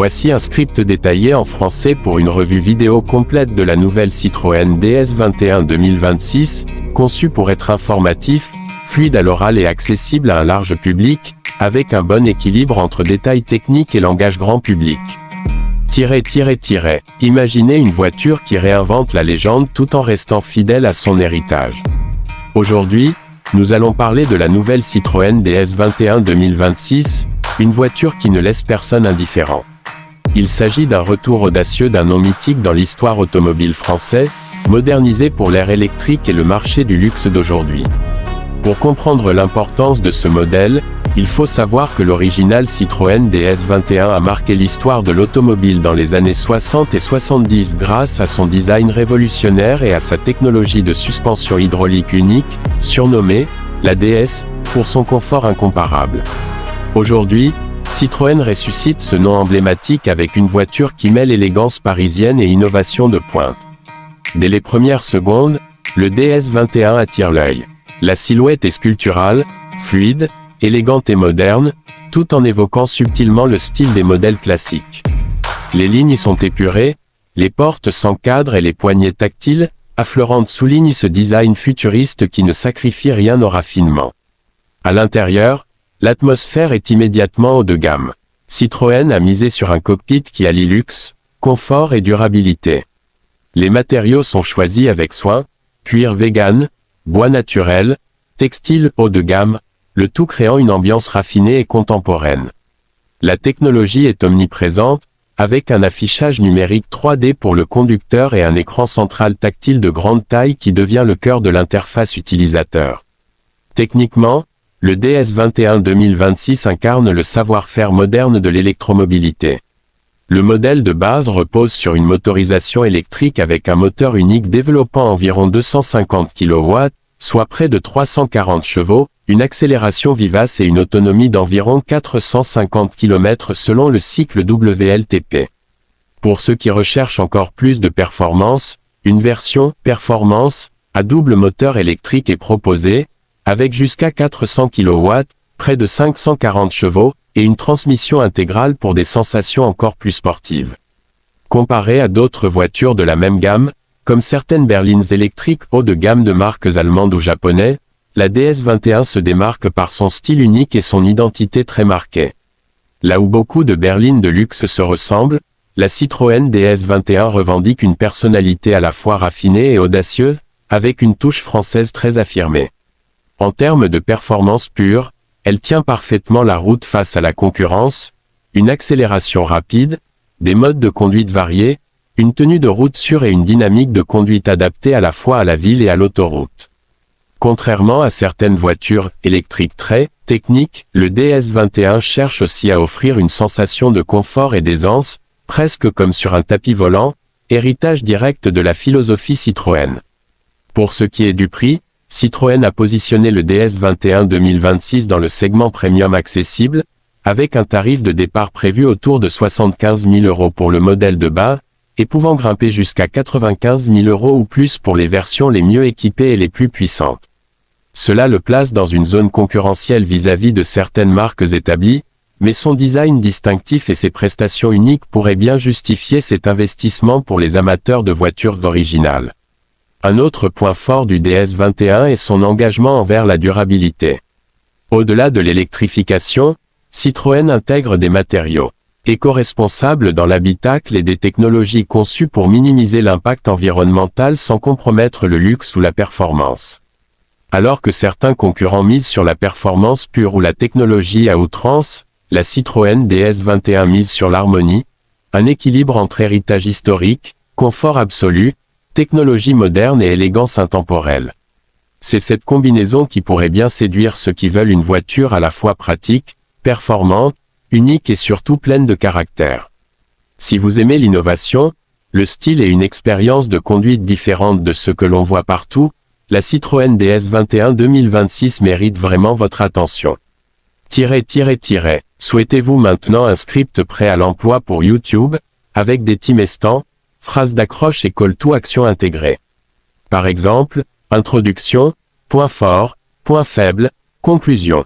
Voici un script détaillé en français pour une revue vidéo complète de la nouvelle Citroën DS21 2026, conçue pour être informatif, fluide à l'oral et accessible à un large public, avec un bon équilibre entre détails techniques et langage grand public. Imaginez une voiture qui réinvente la légende tout en restant fidèle à son héritage. Aujourd'hui, nous allons parler de la nouvelle Citroën DS21 2026, une voiture qui ne laisse personne indifférent. Il s'agit d'un retour audacieux d'un nom mythique dans l'histoire automobile française, modernisé pour l'ère électrique et le marché du luxe d'aujourd'hui. Pour comprendre l'importance de ce modèle, il faut savoir que l'original Citroën DS21 a marqué l'histoire de l'automobile dans les années 60 et 70 grâce à son design révolutionnaire et à sa technologie de suspension hydraulique unique, surnommée la DS, pour son confort incomparable. Aujourd'hui, Citroën ressuscite ce nom emblématique avec une voiture qui mêle élégance parisienne et innovation de pointe. Dès les premières secondes, le DS21 attire l'œil. La silhouette est sculpturale, fluide, élégante et moderne, tout en évoquant subtilement le style des modèles classiques. Les lignes sont épurées, les portes sans cadre et les poignées tactiles, affleurantes soulignent ce design futuriste qui ne sacrifie rien au raffinement. À l'intérieur, l'atmosphère est immédiatement haut de gamme. Citroën a misé sur un cockpit qui allie luxe, confort et durabilité. Les matériaux sont choisis avec soin, cuir vegan, bois naturel, textile haut de gamme, le tout créant une ambiance raffinée et contemporaine. La technologie est omniprésente, avec un affichage numérique 3D pour le conducteur et un écran central tactile de grande taille qui devient le cœur de l'interface utilisateur. Techniquement, le DS21 2026 incarne le savoir-faire moderne de l'électromobilité. Le modèle de base repose sur une motorisation électrique avec un moteur unique développant environ 250 kW, soit près de 340 chevaux, une accélération vivace et une autonomie d'environ 450 km selon le cycle WLTP. Pour ceux qui recherchent encore plus de performance, une version « Performance » à double moteur électrique est proposée, avec jusqu'à 400 kW, près de 540 chevaux, et une transmission intégrale pour des sensations encore plus sportives. Comparé à d'autres voitures de la même gamme, comme certaines berlines électriques haut de gamme de marques allemandes ou japonaises, la DS21 se démarque par son style unique et son identité très marquée. Là où beaucoup de berlines de luxe se ressemblent, la Citroën DS21 revendique une personnalité à la fois raffinée et audacieuse, avec une touche française très affirmée. En termes de performance pure, elle tient parfaitement la route face à la concurrence, une accélération rapide, des modes de conduite variés, une tenue de route sûre et une dynamique de conduite adaptée à la fois à la ville et à l'autoroute. Contrairement à certaines voitures électriques très techniques, le DS21 cherche aussi à offrir une sensation de confort et d'aisance, presque comme sur un tapis volant, héritage direct de la philosophie Citroën. Pour ce qui est du prix, Citroën a positionné le DS21 2026 dans le segment premium accessible, avec un tarif de départ prévu autour de 75 000 € pour le modèle de base, et pouvant grimper jusqu'à 95 000 € ou plus pour les versions les mieux équipées et les plus puissantes. Cela le place dans une zone concurrentielle vis-à-vis de certaines marques établies, mais son design distinctif et ses prestations uniques pourraient bien justifier cet investissement pour les amateurs de voitures originales. Un autre point fort du DS21 est son engagement envers la durabilité. Au-delà de l'électrification, Citroën intègre des matériaux éco-responsables dans l'habitacle et des technologies conçues pour minimiser l'impact environnemental sans compromettre le luxe ou la performance. Alors que certains concurrents misent sur la performance pure ou la technologie à outrance, la Citroën DS21 mise sur l'harmonie, un équilibre entre héritage historique, confort absolu, technologie moderne et élégance intemporelle. C'est cette combinaison qui pourrait bien séduire ceux qui veulent une voiture à la fois pratique, performante, unique et surtout pleine de caractère. Si vous aimez l'innovation, le style et une expérience de conduite différente de ce que l'on voit partout, la Citroën DS21 2026 mérite vraiment votre attention. Souhaitez-vous maintenant un script prêt à l'emploi pour YouTube, avec des timestants, phrases d'accroche et call to action intégrés. Par exemple, introduction, point fort, point faible, conclusion.